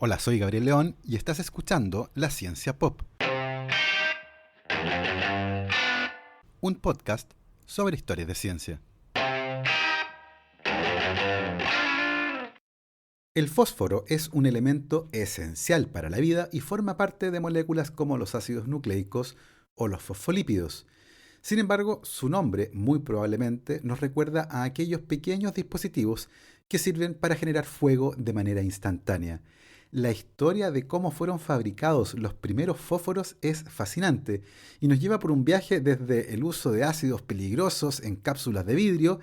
Hola, soy Gabriel León y estás escuchando La Ciencia Pop, un podcast sobre historias de ciencia. El fósforo es un elemento esencial para la vida y forma parte de moléculas como los ácidos nucleicos o los fosfolípidos. Sin embargo, su nombre muy probablemente nos recuerda a aquellos pequeños dispositivos que sirven para generar fuego de manera instantánea. La historia de cómo fueron fabricados los primeros fósforos es fascinante y nos lleva por un viaje desde el uso de ácidos peligrosos en cápsulas de vidrio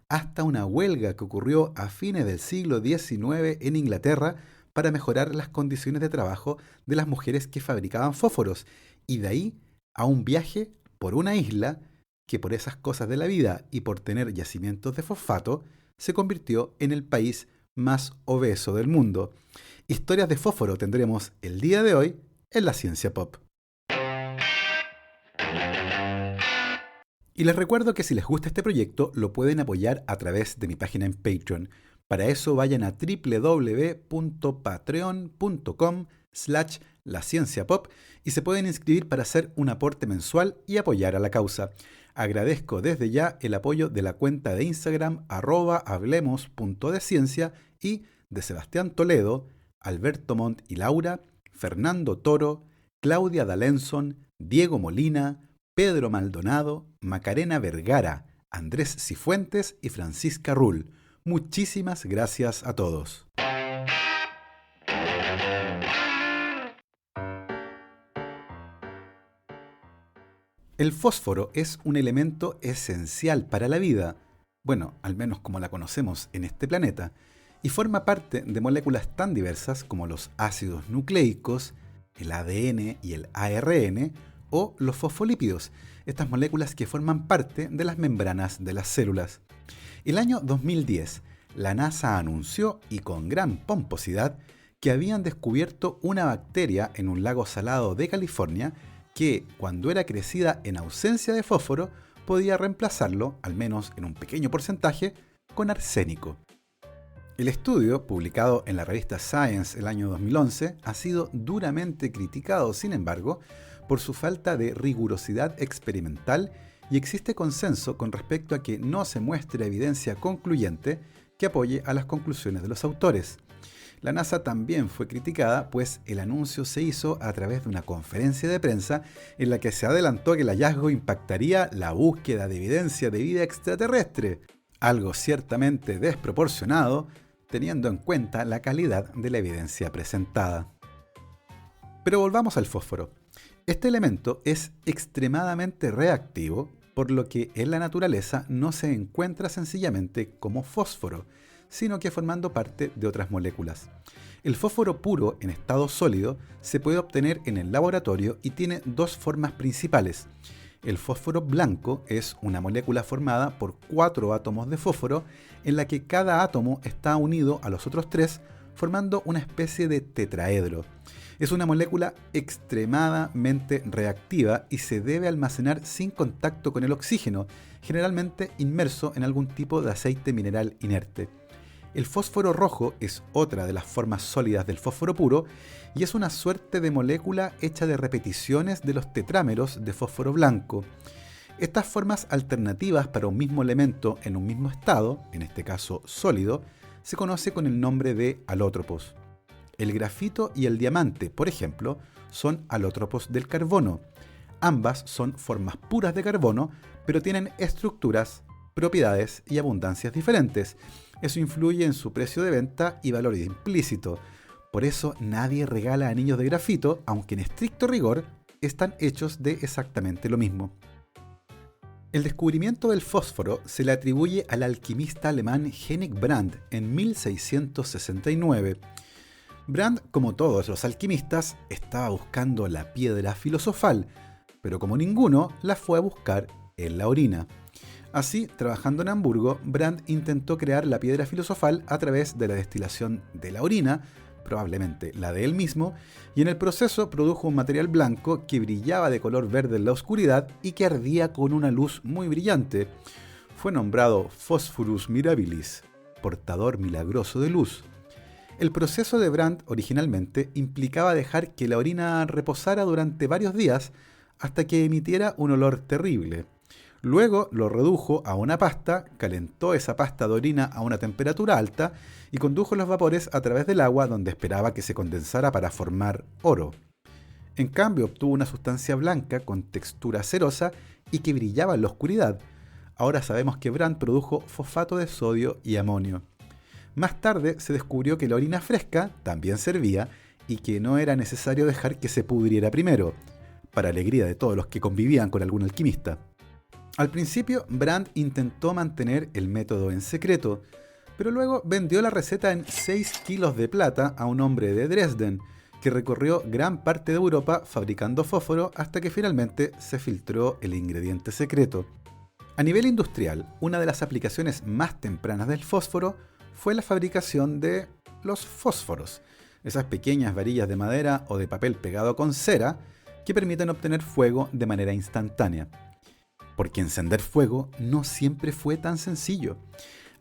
hasta una huelga que ocurrió a fines del siglo XIX en Inglaterra para mejorar las condiciones de trabajo de las mujeres que fabricaban fósforos, y de ahí a un viaje por una isla que por esas cosas de la vida y por tener yacimientos de fosfato se convirtió en el país más obeso del mundo. Historias de fósforo tendremos el día de hoy en La Ciencia Pop. Y les recuerdo que si les gusta este proyecto lo pueden apoyar a través de mi página en Patreon. Para eso vayan a www.patreon.com/lascienciapop y se pueden inscribir para hacer un aporte mensual y apoyar a la causa. Agradezco desde ya el apoyo de la cuenta de Instagram @hablemos.deciencia y de Sebastián Toledo, Alberto Montt y Laura, Fernando Toro, Claudia D'Alenson, Diego Molina, Pedro Maldonado, Macarena Vergara, Andrés Cifuentes y Francisca Rull. Muchísimas gracias a todos. El fósforo es un elemento esencial para la vida, bueno, al menos como la conocemos en este planeta, y forma parte de moléculas tan diversas como los ácidos nucleicos, el ADN y el ARN, o los fosfolípidos, estas moléculas que forman parte de las membranas de las células. El año 2010, la NASA anunció, y con gran pomposidad, que habían descubierto una bacteria en un lago salado de California que, cuando era crecida en ausencia de fósforo, podía reemplazarlo, al menos en un pequeño porcentaje, con arsénico. El estudio, publicado en la revista Science el año 2011, ha sido duramente criticado, sin embargo, por su falta de rigurosidad experimental, y existe consenso con respecto a que no se muestre evidencia concluyente que apoye a las conclusiones de los autores. La NASA también fue criticada, pues el anuncio se hizo a través de una conferencia de prensa en la que se adelantó que el hallazgo impactaría la búsqueda de evidencia de vida extraterrestre, algo ciertamente desproporcionado, teniendo en cuenta la calidad de la evidencia presentada. Pero volvamos al fósforo. Este elemento es extremadamente reactivo, por lo que en la naturaleza no se encuentra sencillamente como fósforo, sino que formando parte de otras moléculas. El fósforo puro en estado sólido se puede obtener en el laboratorio y tiene dos formas principales. El fósforo blanco es una molécula formada por 4 átomos de fósforo en la que cada átomo está unido a los otros 3, formando una especie de tetraedro. Es una molécula extremadamente reactiva y se debe almacenar sin contacto con el oxígeno, generalmente inmerso en algún tipo de aceite mineral inerte. El fósforo rojo es otra de las formas sólidas del fósforo puro y es una suerte de molécula hecha de repeticiones de los tetrámeros de fósforo blanco. Estas formas alternativas para un mismo elemento en un mismo estado, en este caso sólido, se conoce con el nombre de alótropos. El grafito y el diamante, por ejemplo, son alótropos del carbono. Ambas son formas puras de carbono, pero tienen estructuras, propiedades y abundancias diferentes. Eso influye en su precio de venta y valor implícito. Por eso nadie regala anillos de grafito, aunque en estricto rigor están hechos de exactamente lo mismo. El descubrimiento del fósforo se le atribuye al alquimista alemán Henning Brand en 1669. Brand, como todos los alquimistas, estaba buscando la piedra filosofal, pero como ninguno, la fue a buscar en la orina. Así, trabajando en Hamburgo, Brand intentó crear la piedra filosofal a través de la destilación de la orina, probablemente la de él mismo, y en el proceso produjo un material blanco que brillaba de color verde en la oscuridad y que ardía con una luz muy brillante. Fue nombrado Phosphorus mirabilis, portador milagroso de luz. El proceso de Brandt originalmente implicaba dejar que la orina reposara durante varios días hasta que emitiera un olor terrible. Luego lo redujo a una pasta, calentó esa pasta de orina a una temperatura alta y condujo los vapores a través del agua donde esperaba que se condensara para formar oro. En cambio, obtuvo una sustancia blanca con textura cerosa y que brillaba en la oscuridad. Ahora sabemos que Brandt produjo fosfato de sodio y amonio. Más tarde se descubrió que la orina fresca también servía y que no era necesario dejar que se pudriera primero, para alegría de todos los que convivían con algún alquimista. Al principio, Brandt intentó mantener el método en secreto, pero luego vendió la receta en 6 kilos de plata a un hombre de Dresden, que recorrió gran parte de Europa fabricando fósforo hasta que finalmente se filtró el ingrediente secreto. A nivel industrial, una de las aplicaciones más tempranas del fósforo fue la fabricación de los fósforos, esas pequeñas varillas de madera o de papel pegado con cera que permiten obtener fuego de manera instantánea. Porque encender fuego no siempre fue tan sencillo.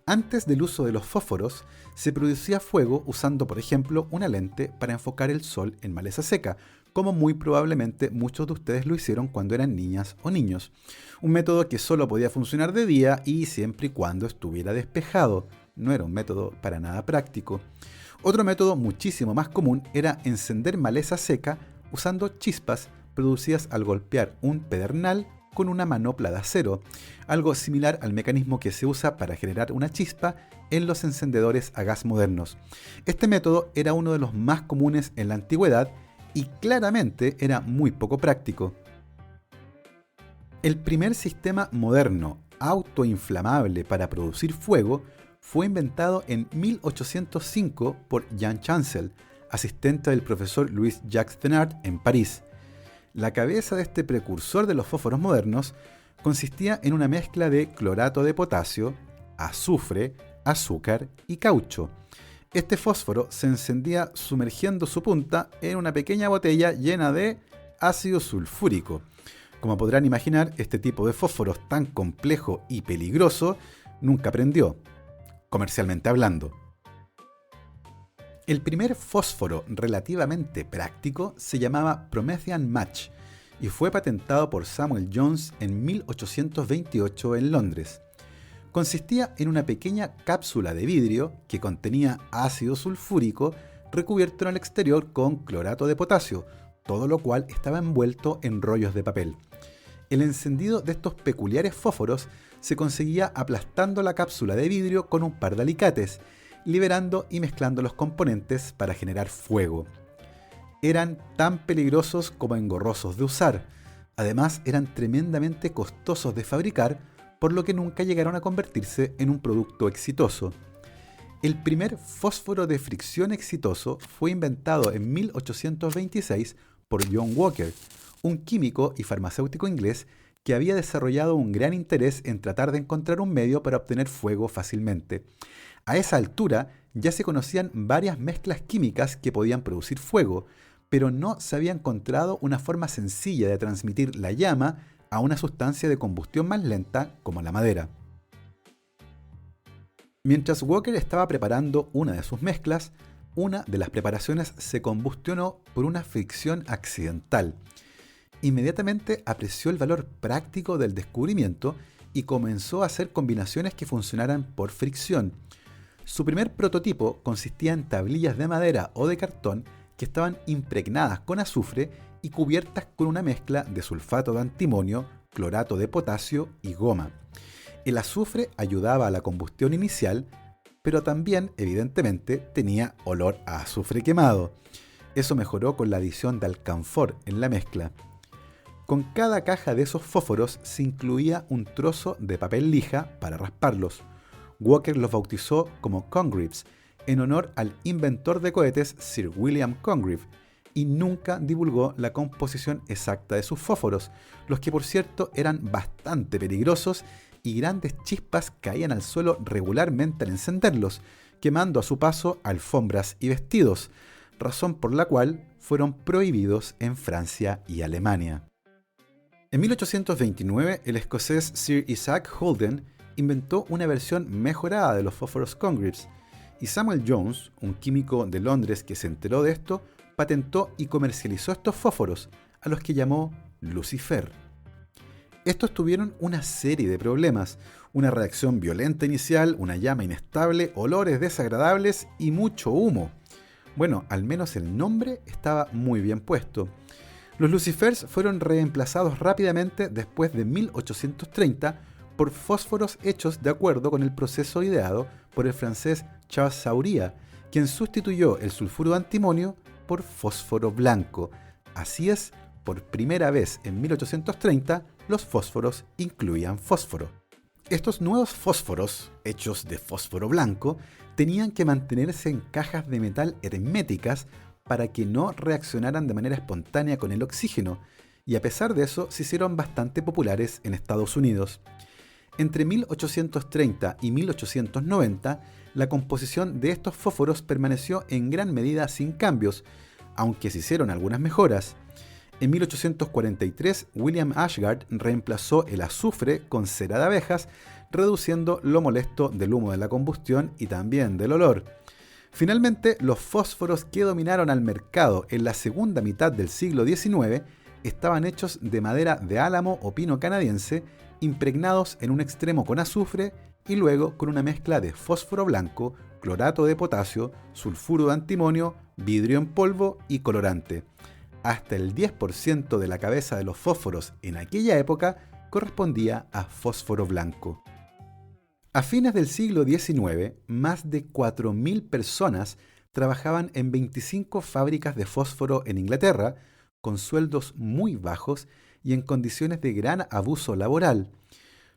Antes del uso de los fósforos, se producía fuego usando, por ejemplo, una lente para enfocar el sol en maleza seca, como muy probablemente muchos de ustedes lo hicieron cuando eran niñas o niños. Un método que solo podía funcionar de día y siempre y cuando estuviera despejado. No era un método para nada práctico. Otro método muchísimo más común era encender maleza seca usando chispas producidas al golpear un pedernal con una manopla de acero, algo similar al mecanismo que se usa para generar una chispa en los encendedores a gas modernos. Este método era uno de los más comunes en la antigüedad y claramente era muy poco práctico. El primer sistema moderno autoinflamable para producir fuego fue inventado en 1805 por Jean Chancel, asistente del profesor Louis-Jacques Thenard en París. La cabeza de este precursor de los fósforos modernos consistía en una mezcla de clorato de potasio, azufre, azúcar y caucho. Este fósforo se encendía sumergiendo su punta en una pequeña botella llena de ácido sulfúrico. Como podrán imaginar, este tipo de fósforos tan complejo y peligroso nunca prendió, comercialmente hablando. El primer fósforo relativamente práctico se llamaba Promethean Match y fue patentado por Samuel Jones en 1828 en Londres. Consistía en una pequeña cápsula de vidrio que contenía ácido sulfúrico recubierto en el exterior con clorato de potasio, todo lo cual estaba envuelto en rollos de papel. El encendido de estos peculiares fósforos se conseguía aplastando la cápsula de vidrio con un par de alicates, liberando y mezclando los componentes para generar fuego. Eran tan peligrosos como engorrosos de usar. Además, eran tremendamente costosos de fabricar, por lo que nunca llegaron a convertirse en un producto exitoso. El primer fósforo de fricción exitoso fue inventado en 1826 por John Walker, un químico y farmacéutico inglés que había desarrollado un gran interés en tratar de encontrar un medio para obtener fuego fácilmente. A esa altura ya se conocían varias mezclas químicas que podían producir fuego, pero no se había encontrado una forma sencilla de transmitir la llama a una sustancia de combustión más lenta como la madera. Mientras Walker estaba preparando una de sus mezclas, una de las preparaciones se combustionó por una fricción accidental. Inmediatamente apreció el valor práctico del descubrimiento y comenzó a hacer combinaciones que funcionaran por fricción. Su primer prototipo consistía en tablillas de madera o de cartón que estaban impregnadas con azufre y cubiertas con una mezcla de sulfato de antimonio, clorato de potasio y goma. El azufre ayudaba a la combustión inicial, pero también, evidentemente, tenía olor a azufre quemado. Eso mejoró con la adición de alcanfor en la mezcla. Con cada caja de esos fósforos se incluía un trozo de papel lija para rasparlos. Walker los bautizó como Congreves, en honor al inventor de cohetes Sir William Congreve, y nunca divulgó la composición exacta de sus fósforos, los que por cierto eran bastante peligrosos y grandes chispas caían al suelo regularmente al encenderlos, quemando a su paso alfombras y vestidos, razón por la cual fueron prohibidos en Francia y Alemania. En 1829, el escocés Sir Isaac Holden inventó una versión mejorada de los fósforos Congreves, Y Samuel Jones, un químico de Londres que se enteró de esto, patentó y comercializó estos fósforos, a los que llamó Lucifer. Estos tuvieron una serie de problemas, una reacción violenta inicial, una llama inestable, olores desagradables y mucho humo. Bueno, al menos el nombre estaba muy bien puesto. Los Lucifers fueron reemplazados rápidamente después de 1830 por fósforos hechos de acuerdo con el proceso ideado por el francés Charles Sauria, quien sustituyó el sulfuro de antimonio por fósforo blanco. Así es, por primera vez en 1830 los fósforos incluían fósforo. Estos nuevos fósforos, hechos de fósforo blanco, tenían que mantenerse en cajas de metal herméticas para que no reaccionaran de manera espontánea con el oxígeno, y a pesar de eso se hicieron bastante populares en Estados Unidos. Entre 1830 y 1890, la composición de estos fósforos permaneció en gran medida sin cambios, aunque se hicieron algunas mejoras. En 1843, William Ashgard reemplazó el azufre con cera de abejas, reduciendo lo molesto del humo de la combustión y también del olor. Finalmente, los fósforos que dominaron al mercado en la segunda mitad del siglo XIX estaban hechos de madera de álamo o pino canadiense, impregnados en un extremo con azufre y luego con una mezcla de fósforo blanco, clorato de potasio, sulfuro de antimonio, vidrio en polvo y colorante. Hasta el 10% de la cabeza de los fósforos en aquella época correspondía a fósforo blanco. A fines del siglo XIX, más de 4.000 personas trabajaban en 25 fábricas de fósforo en Inglaterra, con sueldos muy bajos y en condiciones de gran abuso laboral.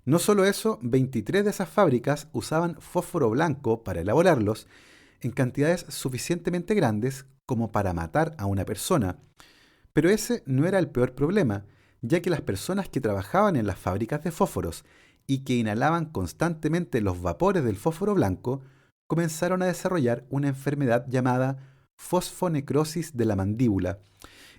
No solo eso, 23 de esas fábricas usaban fósforo blanco para elaborarlos en cantidades suficientemente grandes como para matar a una persona. Pero ese no era el peor problema, ya que las personas que trabajaban en las fábricas de fósforos y que inhalaban constantemente los vapores del fósforo blanco comenzaron a desarrollar una enfermedad llamada fosfonecrosis de la mandíbula.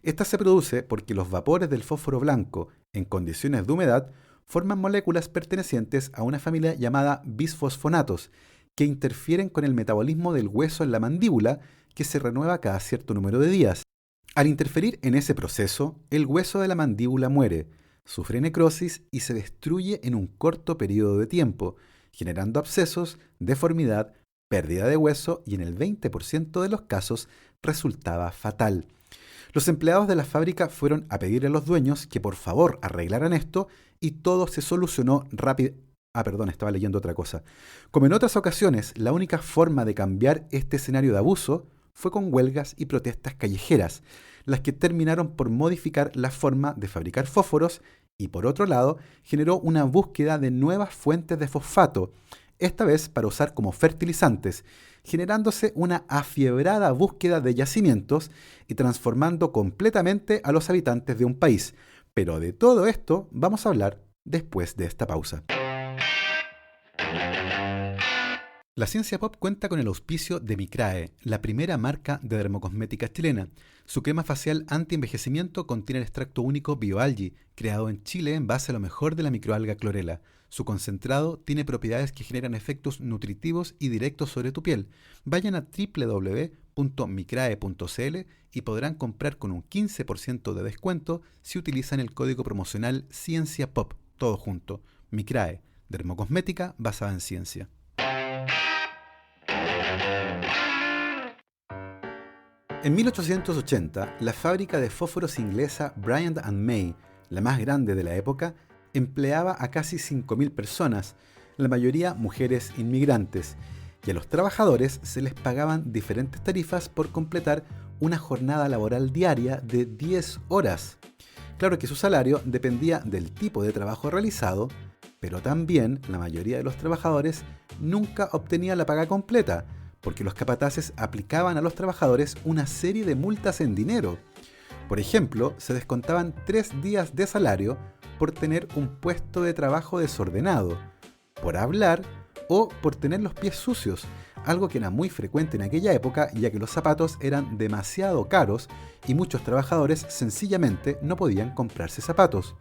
Esta se produce porque los vapores del fósforo blanco, en condiciones de humedad, forman moléculas pertenecientes a una familia llamada bisfosfonatos, que interfieren con el metabolismo del hueso en la mandíbula, que se renueva cada cierto número de días. Al interferir en ese proceso, el hueso de la mandíbula muere, sufre necrosis y se destruye en un corto periodo de tiempo, generando abscesos, deformidad, pérdida de hueso y en el 20% de los casos resultaba fatal. Los empleados de la fábrica fueron a pedirle a los dueños que por favor arreglaran esto y todo se solucionó rápido. Estaba leyendo otra cosa. Como en otras ocasiones, la única forma de cambiar este escenario de abuso fue con huelgas y protestas callejeras, las que terminaron por modificar la forma de fabricar fósforos y, por otro lado, generó una búsqueda de nuevas fuentes de fosfato, esta vez para usar como fertilizantes, generándose una afiebrada búsqueda de yacimientos y transformando completamente a los habitantes de un país. Pero de todo esto vamos a hablar después de esta pausa. La Ciencia Pop cuenta con el auspicio de Micrae, la primera marca de dermocosmética chilena. Su crema facial anti-envejecimiento contiene el extracto único BioAlgae, creado en Chile en base a lo mejor de la microalga clorela. Su concentrado tiene propiedades que generan efectos nutritivos y directos sobre tu piel. Vayan a www.micrae.cl y podrán comprar con un 15% de descuento si utilizan el código promocional CienciaPop, todo junto. Micrae, dermocosmética basada en ciencia. En 1880, la fábrica de fósforos inglesa Bryant & May, la más grande de la época, empleaba a casi 5.000 personas, la mayoría mujeres inmigrantes, y a los trabajadores se les pagaban diferentes tarifas por completar una jornada laboral diaria de 10 horas. Claro que su salario dependía del tipo de trabajo realizado, pero también la mayoría de los trabajadores nunca obtenía la paga completa, porque los capataces aplicaban a los trabajadores una serie de multas en dinero. Por ejemplo, se descontaban 3 días de salario por tener un puesto de trabajo desordenado, por hablar o por tener los pies sucios, algo que era muy frecuente en aquella época ya que los zapatos eran demasiado caros y muchos trabajadores sencillamente no podían comprarse zapatos.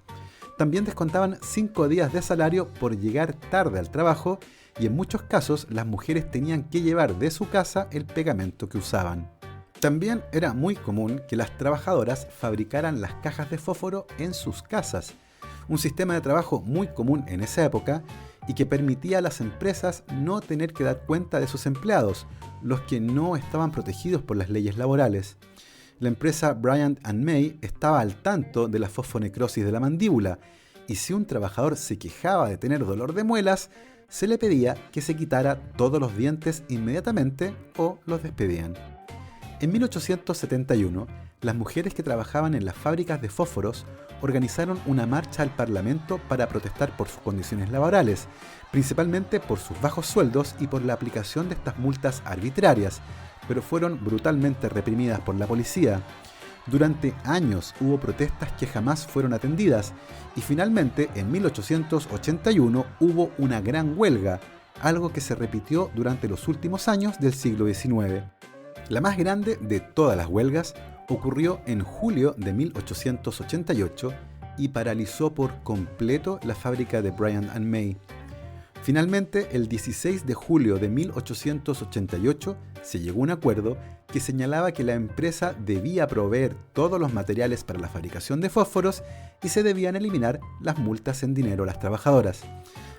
También descontaban 5 días de salario por llegar tarde al trabajo y en muchos casos las mujeres tenían que llevar de su casa el pegamento que usaban. También era muy común que las trabajadoras fabricaran las cajas de fósforo en sus casas, un sistema de trabajo muy común en esa época y que permitía a las empresas no tener que dar cuenta de sus empleados, los que no estaban protegidos por las leyes laborales. La empresa Bryant & May estaba al tanto de la fosfonecrosis de la mandíbula y si un trabajador se quejaba de tener dolor de muelas, se le pedía que se quitara todos los dientes inmediatamente o los despedían. En 1871, las mujeres que trabajaban en las fábricas de fósforos organizaron una marcha al Parlamento para protestar por sus condiciones laborales, principalmente por sus bajos sueldos y por la aplicación de estas multas arbitrarias, pero fueron brutalmente reprimidas por la policía. Durante años hubo protestas que jamás fueron atendidas y finalmente en 1881 hubo una gran huelga, algo que se repitió durante los últimos años del siglo XIX. La más grande de todas las huelgas ocurrió en julio de 1888 y paralizó por completo la fábrica de Bryant & May. Finalmente, el 16 de julio de 1888 se llegó a un acuerdo que señalaba que la empresa debía proveer todos los materiales para la fabricación de fósforos y se debían eliminar las multas en dinero a las trabajadoras.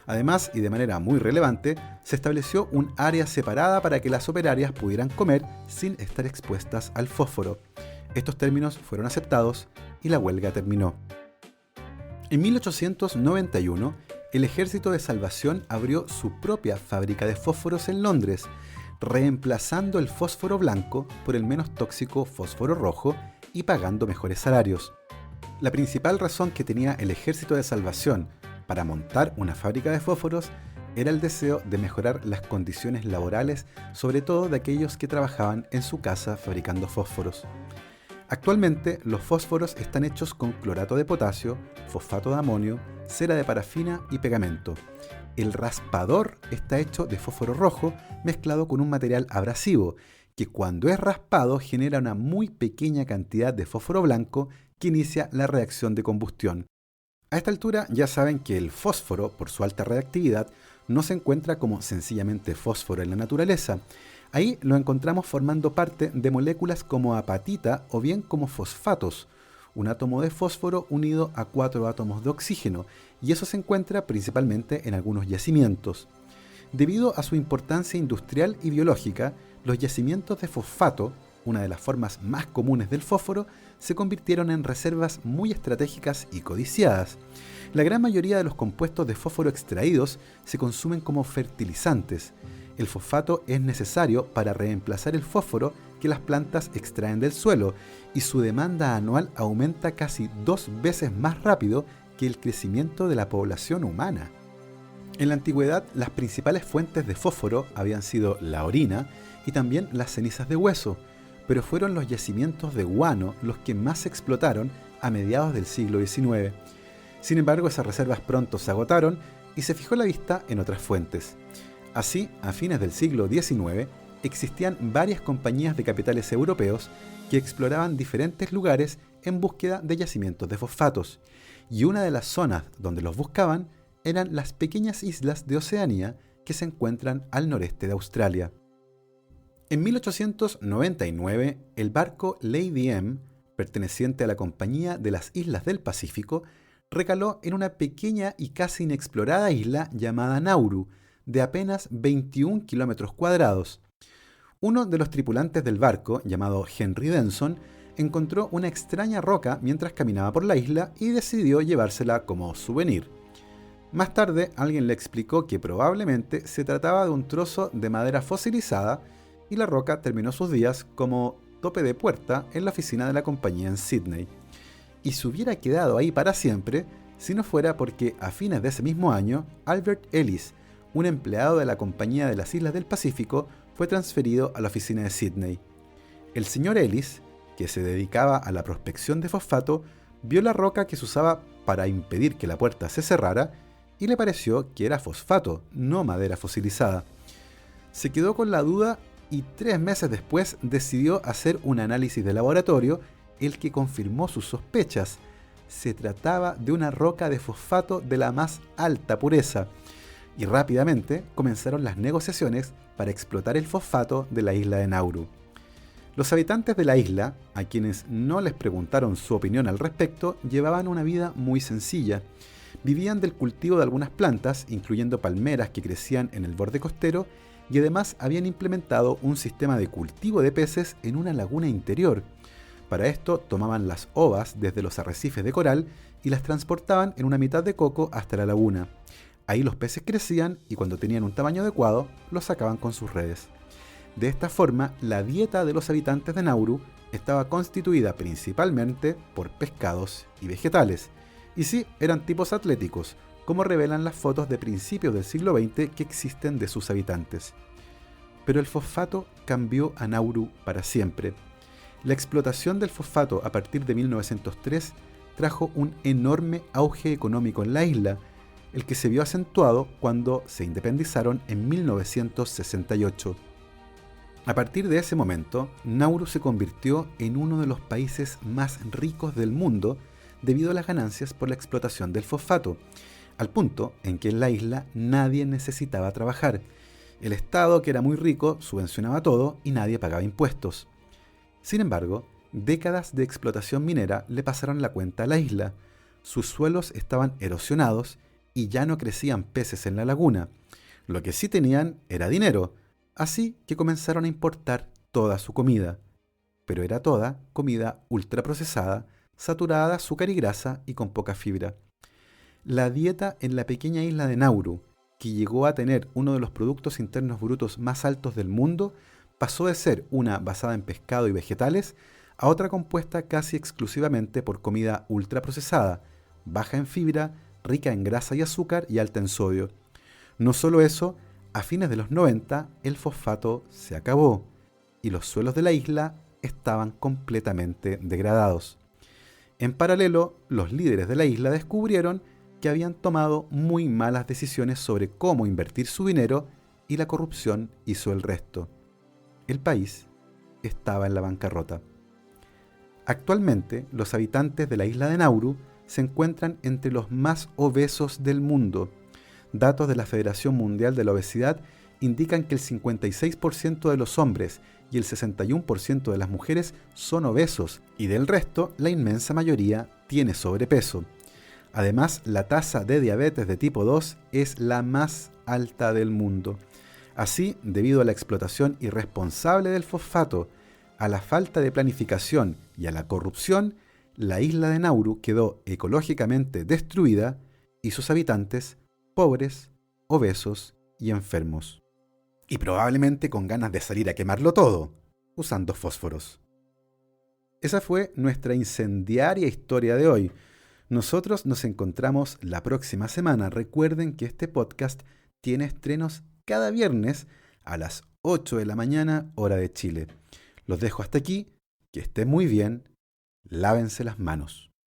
Además, y de manera muy relevante, se estableció un área separada para que las operarias pudieran comer sin estar expuestas al fósforo. Estos términos fueron aceptados y la huelga terminó. En 1891, el Ejército de Salvación abrió su propia fábrica de fósforos en Londres, reemplazando el fósforo blanco por el menos tóxico fósforo rojo y pagando mejores salarios. La principal razón que tenía el Ejército de Salvación para montar una fábrica de fósforos era el deseo de mejorar las condiciones laborales, sobre todo de aquellos que trabajaban en su casa fabricando fósforos. Actualmente, los fósforos están hechos con clorato de potasio, fosfato de amonio, cera de parafina y pegamento. El raspador está hecho de fósforo rojo mezclado con un material abrasivo, que cuando es raspado genera una muy pequeña cantidad de fósforo blanco que inicia la reacción de combustión. A esta altura ya saben que el fósforo, por su alta reactividad, no se encuentra como sencillamente fósforo en la naturaleza. Ahí lo encontramos formando parte de moléculas como apatita o bien como fosfatos, un átomo de fósforo unido a 4 átomos de oxígeno, y eso se encuentra principalmente en algunos yacimientos. Debido a su importancia industrial y biológica, los yacimientos de fosfato, una de las formas más comunes del fósforo, se convirtieron en reservas muy estratégicas y codiciadas. La gran mayoría de los compuestos de fósforo extraídos se consumen como fertilizantes. El fosfato es necesario para reemplazar el fósforo que las plantas extraen del suelo y su demanda anual aumenta casi 2 veces más rápido que el crecimiento de la población humana. En la antigüedad, las principales fuentes de fósforo habían sido la orina y también las cenizas de hueso, pero fueron los yacimientos de guano los que más se explotaron a mediados del siglo XIX. Sin embargo, esas reservas pronto se agotaron y se fijó la vista en otras fuentes. Así, a fines del siglo XIX, existían varias compañías de capitales europeos que exploraban diferentes lugares en búsqueda de yacimientos de fosfatos, y una de las zonas donde los buscaban eran las pequeñas islas de Oceanía que se encuentran al noreste de Australia. En 1899, el barco Lady M, perteneciente a la Compañía de las Islas del Pacífico, recaló en una pequeña y casi inexplorada isla llamada Nauru, de apenas 21 kilómetros cuadrados. Uno de los tripulantes del barco, llamado Henry Denson, encontró una extraña roca mientras caminaba por la isla y decidió llevársela como souvenir. Más tarde, alguien le explicó que probablemente se trataba de un trozo de madera fosilizada y la roca terminó sus días como tope de puerta en la oficina de la compañía en Sydney. Y se hubiera quedado ahí para siempre si no fuera porque a fines de ese mismo año, Albert Ellis, un empleado de la Compañía de las Islas del Pacífico, fue transferido a la oficina de Sydney. El señor Ellis, que se dedicaba a la prospección de fosfato, vio la roca que se usaba para impedir que la puerta se cerrara y le pareció que era fosfato, no madera fosilizada. Se quedó con la duda y 3 meses después decidió hacer un análisis de laboratorio, el que confirmó sus sospechas. se trataba de una roca de fosfato de la más alta pureza, y rápidamente comenzaron las negociaciones para explotar el fosfato de la isla de Nauru. Los habitantes de la isla, a quienes no les preguntaron su opinión al respecto, llevaban una vida muy sencilla. Vivían del cultivo de algunas plantas, incluyendo palmeras que crecían en el borde costero, y además habían implementado un sistema de cultivo de peces en una laguna interior. Para esto tomaban las ovas desde los arrecifes de coral y las transportaban en una mitad de coco hasta la laguna. Ahí los peces crecían y cuando tenían un tamaño adecuado, los sacaban con sus redes. De esta forma, la dieta de los habitantes de Nauru estaba constituida principalmente por pescados y vegetales. Y sí, eran tipos atléticos, como revelan las fotos de principios del siglo XX que existen de sus habitantes. Pero el fosfato cambió a Nauru para siempre. La explotación del fosfato a partir de 1903 trajo un enorme auge económico en la isla, el que se vio acentuado cuando se independizaron en 1968. A partir de ese momento, Nauru se convirtió en uno de los países más ricos del mundo debido a las ganancias por la explotación del fosfato, al punto en que en la isla nadie necesitaba trabajar. El Estado, que era muy rico, subvencionaba todo y nadie pagaba impuestos. Sin embargo, décadas de explotación minera le pasaron la cuenta a la isla. Sus suelos estaban erosionados y ya no crecían peces en la laguna. Lo que sí tenían era dinero, así que comenzaron a importar toda su comida. Pero era toda comida ultraprocesada, saturada de azúcar y grasa y con poca fibra. La dieta en la pequeña isla de Nauru, que llegó a tener uno de los productos internos brutos más altos del mundo, pasó de ser una basada en pescado y vegetales a otra compuesta casi exclusivamente por comida ultraprocesada, baja en fibra, rica en grasa y azúcar y alta en sodio. No solo eso, a fines de los 90 el fosfato se acabó y los suelos de la isla estaban completamente degradados. En paralelo, los líderes de la isla descubrieron que habían tomado muy malas decisiones sobre cómo invertir su dinero y la corrupción hizo el resto. El país estaba en la bancarrota. Actualmente, los habitantes de la isla de Nauru se encuentran entre los más obesos del mundo. Datos de la Federación Mundial de la Obesidad indican que el 56% de los hombres y el 61% de las mujeres son obesos y del resto la inmensa mayoría tiene sobrepeso. Además, la tasa de diabetes de tipo 2 es la más alta del mundo. Así, debido a la explotación irresponsable del fosfato, a la falta de planificación y a la corrupción, la isla de Nauru quedó ecológicamente destruida y sus habitantes pobres, obesos y enfermos. Y probablemente con ganas de salir a quemarlo todo, usando fósforos. Esa fue nuestra incendiaria historia de hoy. Nosotros nos encontramos la próxima semana. Recuerden que este podcast tiene estrenos cada viernes a las 8 de la mañana, hora de Chile. Los dejo hasta aquí, que estén muy bien, lávense las manos.